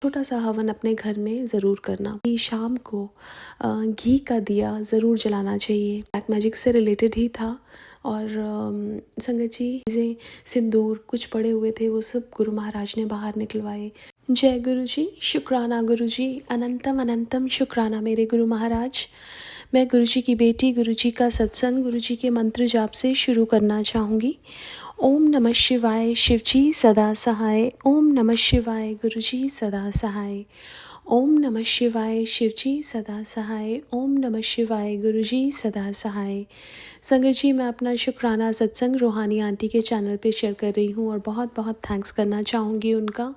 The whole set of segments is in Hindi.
छोटा सा हवन अपने घर में ज़रूर करना। कि शाम को घी का दिया ज़रूर जलाना चाहिए। ब्लैक मैजिक से रिलेटेड ही था। और संगत जी चीज़ें, सिंदूर कुछ पड़े हुए थे, वो सब गुरु महाराज ने बाहर निकलवाए। जय गुरु जी, शुक्राना गुरु जी, अनंतम अनंतम शुक्राना मेरे गुरु महाराज। मैं गुरु जी की बेटी, गुरु जी का सत्संग, गुरु जी के मंत्र जाप से शुरू करना चाहूँगी। ओम नमः शिवाय, शिवजी सदा सहाय। ओम नमः शिवाय, गुरुजी सदा सहाय। ओम नमः शिवाय, शिवजी सदा सहाय। ओम नमः शिवाय, गुरुजी सदा सहाय। संगत जी, मैं अपना शुक्राना सत्संग रूहानी आंटी के चैनल पे शेयर कर रही हूँ और बहुत बहुत थैंक्स करना चाहूँगी उनका,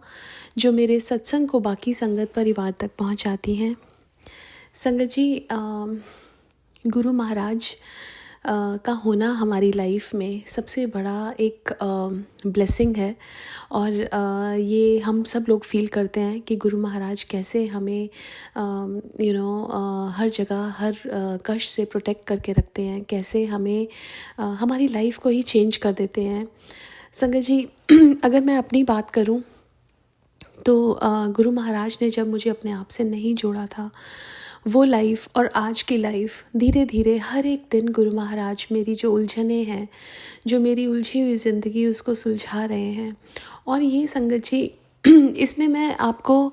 जो मेरे सत्संग को बाकी संगत परिवार तक पहुँचाती हैं। संगत जी, गुरु महाराज का होना हमारी लाइफ में सबसे बड़ा एक ब्लेसिंग है। और ये हम सब लोग फील करते हैं कि गुरु महाराज कैसे हमें हर जगह, हर कष्ट से प्रोटेक्ट करके रखते हैं, कैसे हमें हमारी लाइफ को ही चेंज कर देते हैं। संगत जी, अगर मैं अपनी बात करूं तो गुरु महाराज ने जब मुझे अपने आप से नहीं जोड़ा था, वो लाइफ और आज की लाइफ, धीरे धीरे हर एक दिन गुरु महाराज मेरी जो उलझनें हैं, जो मेरी उलझी हुई ज़िंदगी, उसको सुलझा रहे हैं। और ये संगत जी, इसमें मैं आपको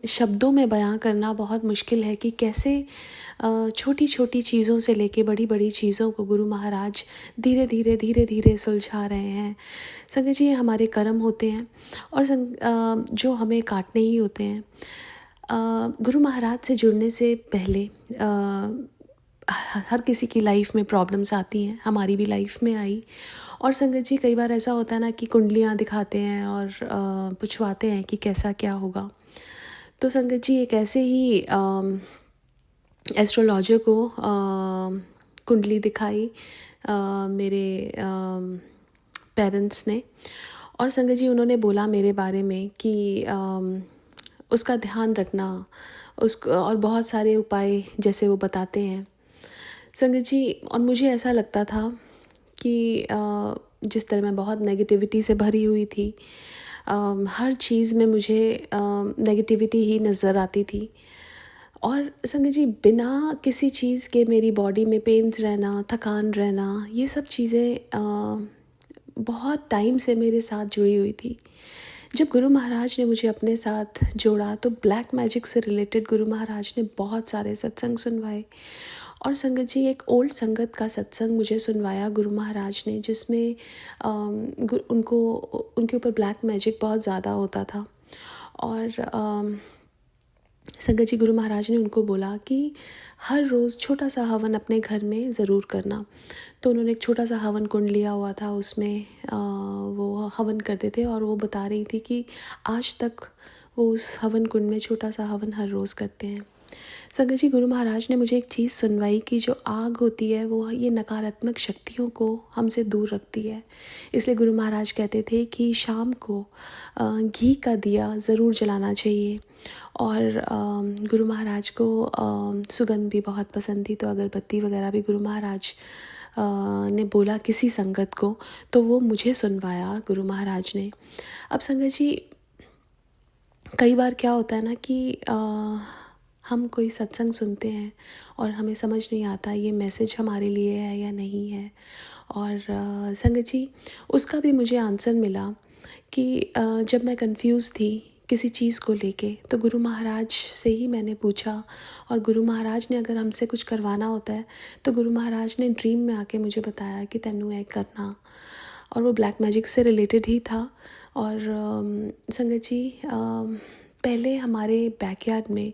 शब्दों में बयां करना बहुत मुश्किल है कि कैसे छोटी छोटी चीज़ों से लेके बड़ी बड़ी चीज़ों को गुरु महाराज धीरे धीरे सुलझा रहे हैं। संगत जी, ये हमारे कर्म होते हैं और जो हमें काटने ही होते हैं। गुरु महाराज से जुड़ने से पहले हर किसी की लाइफ में प्रॉब्लम्स आती हैं, हमारी भी लाइफ में आई। और संगत जी, कई बार ऐसा होता है ना कि कुंडलियाँ दिखाते हैं और पूछवाते हैं कि कैसा क्या होगा। तो संगत जी, एक ऐसे ही एस्ट्रोलॉजर को कुंडली दिखाई मेरे पेरेंट्स ने। और संगत जी, उन्होंने बोला मेरे बारे में कि उसका ध्यान रखना, उसको और बहुत सारे उपाय जैसे वो बताते हैं। संगत जी, और मुझे ऐसा लगता था कि जिस तरह मैं बहुत नेगेटिविटी से भरी हुई थी, हर चीज़ में मुझे नेगेटिविटी ही नज़र आती थी। और संगत जी, बिना किसी चीज़ के मेरी बॉडी में पेन्स रहना, थकान रहना, ये सब चीज़ें बहुत टाइम से मेरे साथ जुड़ी हुई थी। जब गुरु महाराज ने मुझे अपने साथ जोड़ा तो ब्लैक मैजिक से रिलेटेड गुरु महाराज ने बहुत सारे सत्संग सुनवाए। और संगत जी, एक ओल्ड संगत का सत्संग मुझे सुनवाया गुरु महाराज ने, जिसमें उनके ऊपर ब्लैक मैजिक बहुत ज़्यादा होता था। और संगत जी, गुरु महाराज ने उनको बोला कि हर रोज़ छोटा सा हवन अपने घर में ज़रूर करना। तो उन्होंने एक छोटा सा हवन कुंड लिया हुआ था, उसमें वो हवन करते थे। और वो बता रही थी कि आज तक वो उस हवन कुंड में छोटा सा हवन हर रोज़ करते हैं। संगत जी, गुरु महाराज ने मुझे एक चीज़ सुनवाई कि जो आग होती है वो ये नकारात्मक शक्तियों को हमसे दूर रखती है। इसलिए गुरु महाराज कहते थे कि शाम को घी का दिया ज़रूर जलाना चाहिए। और गुरु महाराज को सुगंध भी बहुत पसंद थी, तो अगरबत्ती वगैरह भी गुरु महाराज ने बोला किसी संगत को, तो वो मुझे सुनवाया गुरु महाराज ने। अब संगत जी, कई बार क्या होता है ना कि हम कोई सत्संग सुनते हैं और हमें समझ नहीं आता ये मैसेज हमारे लिए है या नहीं है। और संगत जी, उसका भी मुझे आंसर मिला कि जब मैं कंफ्यूज थी किसी चीज़ को लेके, तो गुरु महाराज से ही मैंने पूछा। और गुरु महाराज ने अगर हमसे कुछ करवाना होता है तो गुरु महाराज ने ड्रीम में आके मुझे बताया कि तेनू ऐ करना। और वो ब्लैक मैजिक से रिलेटेड ही था। और संगत जी, पहले हमारे बैकयार्ड में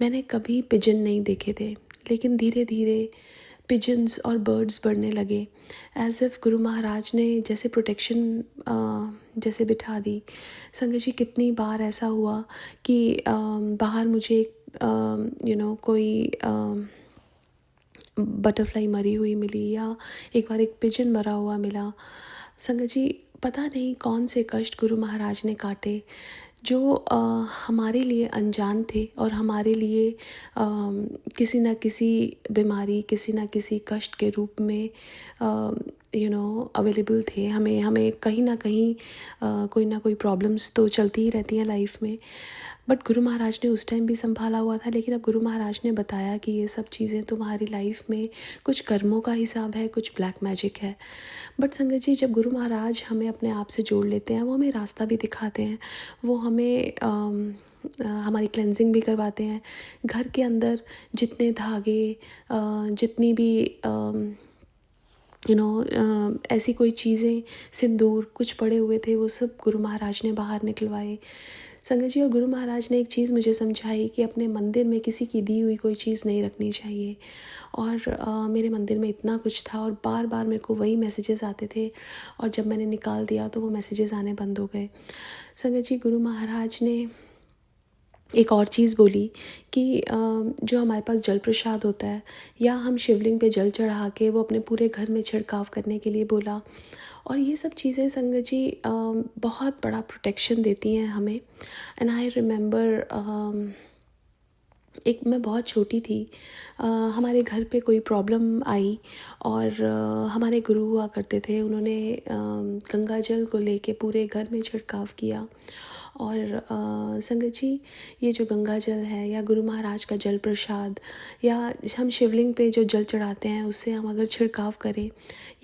मैंने कभी पिजन नहीं देखे थे, लेकिन धीरे धीरे पिजन्स और बर्ड्स बढ़ने लगे। एज इफ़ गुरु महाराज ने जैसे प्रोटेक्शन जैसे बिठा दी। संगत जी, कितनी बार ऐसा हुआ कि बाहर मुझे कोई बटरफ्लाई मरी हुई मिली, या एक बार एक पिजन मरा हुआ मिला। संगत जी, पता नहीं कौन से कष्ट गुरु महाराज ने काटे जो हमारे लिए अनजान थे और हमारे लिए किसी न किसी बीमारी, किसी न किसी कष्ट के रूप में अवेलेबल थे। हमें हमें कहीं ना कहीं कोई ना कोई प्रॉब्लम्स तो चलती ही रहती हैं लाइफ में, बट गुरु महाराज ने उस टाइम भी संभाला हुआ था। लेकिन अब गुरु महाराज ने बताया कि ये सब चीज़ें तुम्हारी लाइफ में कुछ कर्मों का हिसाब है, कुछ ब्लैक मैजिक है। बट संगत जी, जब गुरु महाराज हमें अपने आप से जोड़ लेते हैं, वो हमें रास्ता भी दिखाते हैं, वो हमें हमारी क्लेंजिंग भी करवाते हैं। घर के अंदर जितने धागे, जितनी भी ऐसी कोई चीज़ें, सिंदूर कुछ पड़े हुए थे, वो सब गुरु महाराज ने बाहर निकलवाए। संगत जी, और गुरु महाराज ने एक चीज़ मुझे समझाई कि अपने मंदिर में किसी की दी हुई कोई चीज़ नहीं रखनी चाहिए। और मेरे मंदिर में इतना कुछ था और बार बार मेरे को वही मैसेजेस आते थे, और जब मैंने निकाल दिया तो वो मैसेजेस आने बंद हो गए। संगत जी, गुरु महाराज ने एक और चीज़ बोली कि जो हमारे पास जल प्रसाद होता है, या हम शिवलिंग पे जल चढ़ा के वो अपने पूरे घर में छिड़काव करने के लिए बोला। और ये सब चीज़ें संगत जी बहुत बड़ा प्रोटेक्शन देती हैं हमें। एंड आई रिमेंबर, मैं बहुत छोटी थी, हमारे घर पे कोई प्रॉब्लम आई, और हमारे गुरु हुआ करते थे, उन्होंने गंगा जल को लेके पूरे घर में छिड़काव किया। और संगत जी, ये जो गंगा जल है, या गुरु महाराज का जल प्रसाद, या हम शिवलिंग पे जो जल चढ़ाते हैं, उससे हम अगर छिड़काव करें,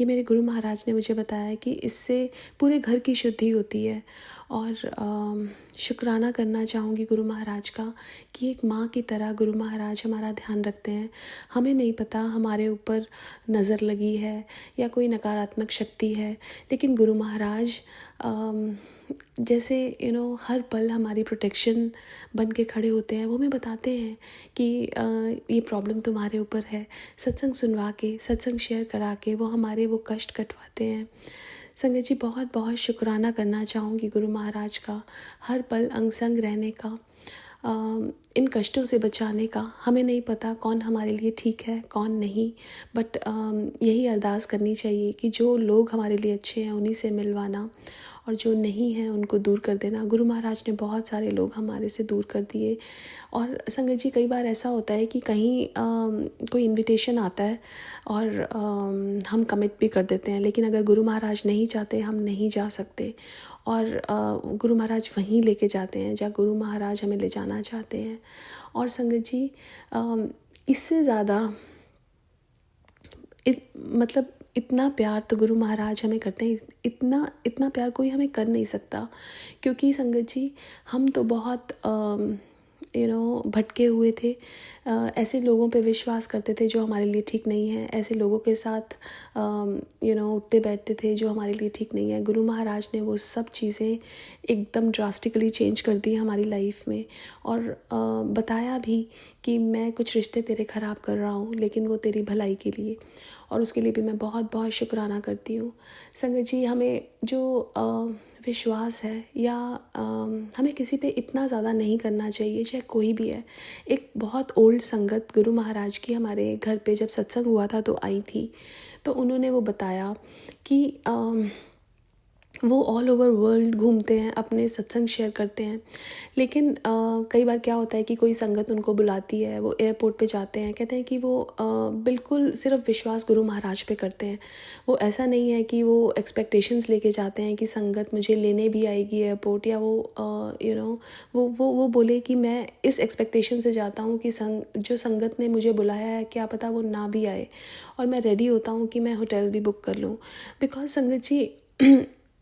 ये मेरे गुरु महाराज ने मुझे बताया कि इससे पूरे घर की शुद्धि होती है। और शुक्राना करना चाहूँगी गुरु महाराज का कि एक माँ की तरह गुरु महाराज हमारा ध्यान रखते हैं। हमें नहीं पता हमारे ऊपर नज़र लगी है या कोई नकारात्मक शक्ति है, लेकिन गुरु महाराज जैसे हर पल हमारी प्रोटेक्शन बन के खड़े होते हैं। वो हमें बताते हैं कि ये प्रॉब्लम तुम्हारे ऊपर है। सत्संग सुनवा के, सत्संग शेयर करा के वो हमारे वो कष्ट कटवाते हैं। संगत जी, बहुत बहुत शुक्राना करना चाहूँगी गुरु महाराज का, हर पल अंग संग रहने का, इन कष्टों से बचाने का। हमें नहीं पता कौन हमारे लिए ठीक है, कौन नहीं, बट यही अरदास करनी चाहिए कि जो लोग हमारे लिए अच्छे हैं उन्हीं से मिलवाना, और जो नहीं है उनको दूर कर देना। गुरु महाराज ने बहुत सारे लोग हमारे से दूर कर दिए। और संगत जी, कई बार ऐसा होता है कि कहीं कोई इनविटेशन आता है और हम कमिट भी कर देते हैं, लेकिन अगर गुरु महाराज नहीं चाहते, हम नहीं जा सकते। और गुरु महाराज वहीं लेके जाते हैं जहाँ गुरु महाराज हमें ले जाना चाहते हैं। और संगत जी, इससे ज़्यादा मतलब इतना प्यार तो गुरु महाराज हमें करते हैं, इतना प्यार कोई हमें कर नहीं सकता। क्योंकि संगत जी, हम तो बहुत भटके हुए थे, ऐसे लोगों पे विश्वास करते थे जो हमारे लिए ठीक नहीं है, ऐसे लोगों के साथ उठते बैठते थे जो हमारे लिए ठीक नहीं है। गुरु महाराज ने वो सब चीज़ें एकदम ड्रास्टिकली चेंज कर दी हमारी लाइफ में, और बताया भी कि मैं कुछ रिश्ते तेरे ख़राब कर रहा हूँ, लेकिन वो तेरी भलाई के लिए, और उसके लिए भी मैं बहुत बहुत शुक्राना करती हूँ। संगत जी, हमें जो विश्वास है, या हमें किसी पे इतना ज़्यादा नहीं करना चाहिए, चाहे कोई भी है। एक बहुत ओल्ड संगत गुरु महाराज की हमारे घर पे जब सत्संग हुआ था तो आई थी, तो उन्होंने वो बताया कि वो ऑल ओवर वर्ल्ड घूमते हैं, अपने सत्संग शेयर करते हैं, लेकिन कई बार क्या होता है कि कोई संगत उनको बुलाती है, वो एयरपोर्ट पे जाते हैं, कहते हैं कि वो बिल्कुल सिर्फ विश्वास गुरु महाराज पे करते हैं। वो ऐसा नहीं है कि वो एक्सपेक्टेशंस लेके जाते हैं कि संगत मुझे लेने भी आएगी एयरपोर्ट, या वो बोले कि मैं इस एक्सपेक्टेशन से जाता हूँ कि जो संगत ने मुझे बुलाया है, क्या पता वो ना भी आए, और मैं रेडी होता हूँ कि मैं होटल भी बुक कर लूँ। बिकॉज संगत जी,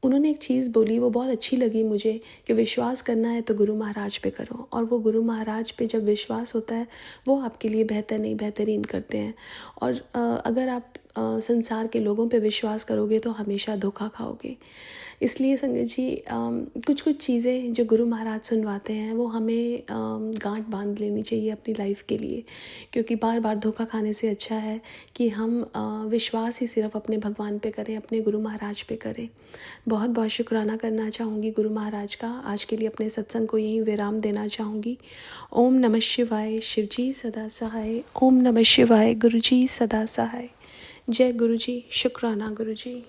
उन्होंने एक चीज़ बोली, वो बहुत अच्छी लगी मुझे, कि विश्वास करना है तो गुरु महाराज पे करो। और वो गुरु महाराज पे जब विश्वास होता है, वो आपके लिए बेहतर नहीं बेहतरीन करते हैं। और अगर आप संसार के लोगों पे विश्वास करोगे तो हमेशा धोखा खाओगे। इसलिए संगत जी, कुछ कुछ चीज़ें जो गुरु महाराज सुनवाते हैं, वो हमें गांठ बांध लेनी चाहिए अपनी लाइफ के लिए, क्योंकि बार बार धोखा खाने से अच्छा है कि हम विश्वास ही सिर्फ अपने भगवान पे करें, अपने गुरु महाराज पे करें। बहुत बहुत शुक्राना करना चाहूँगी गुरु महाराज का। आज के लिए अपने सत्संग को यहीं विराम देना चाहूँगी। ओम नमः शिवाय। शिव जी सदा सहाय। ओम नमः शिवाय। गुरु जी सदा सहाय। जय गुरु जी। शुक्राना गुरु जी।